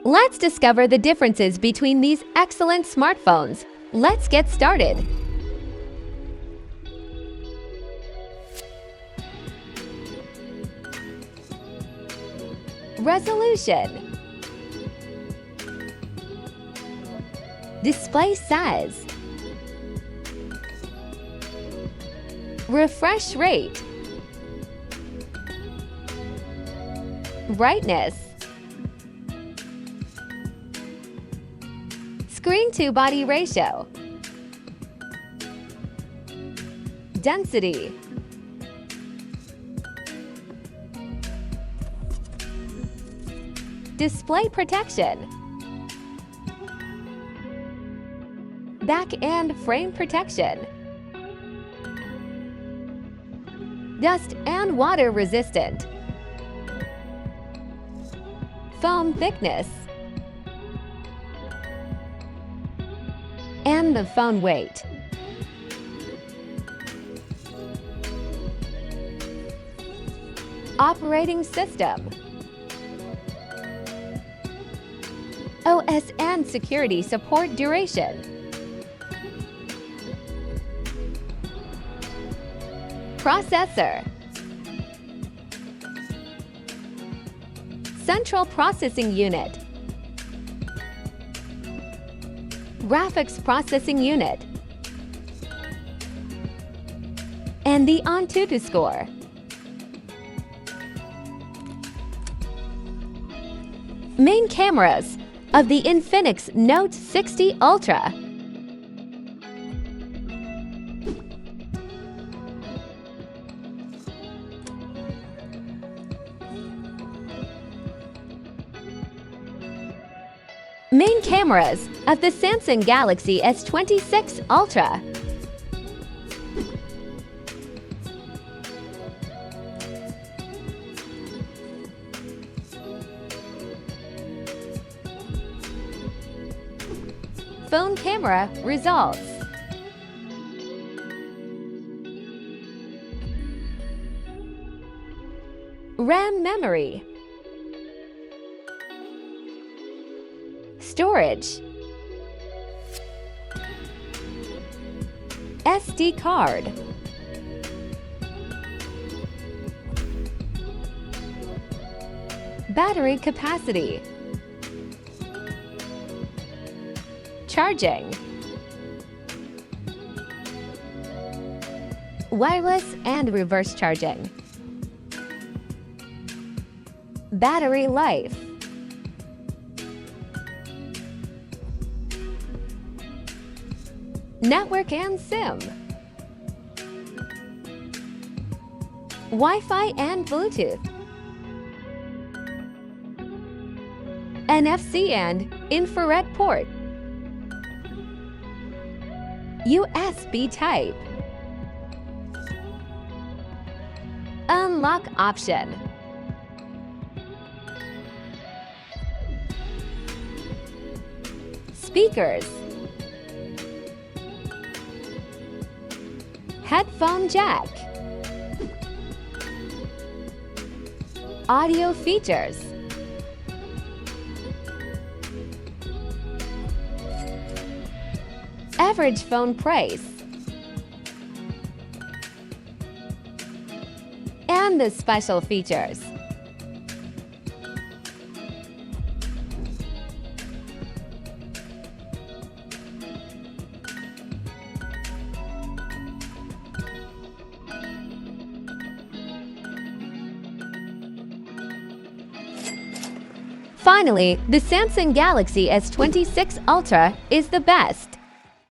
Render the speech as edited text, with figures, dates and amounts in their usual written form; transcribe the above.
Let's discover the differences between these excellent smartphones. Let's get started. Resolution. Display size. Refresh rate. Brightness. Screen-to-body ratio. Density. Display protection. Back and frame protection. Dust and water resistant. Foam thickness. And the phone weight. Operating system. OS and security support duration. Processor. Central processing unit. Graphics processing unit. And the Antutu score. Main cameras of the Infinix Note 60 Ultra. Main cameras of the Samsung Galaxy S26 Ultra. Phone camera results. RAM memory. Storage. SD card. Battery capacity. Charging. Wireless and reverse charging. Battery life. Network and SIM. Wi-Fi and Bluetooth. NFC and infrared port. USB type. Unlock option. Speakers. Headphone jack. Audio features. Average phone price. And the special features. Finally, the Samsung Galaxy S26 Ultra is the best.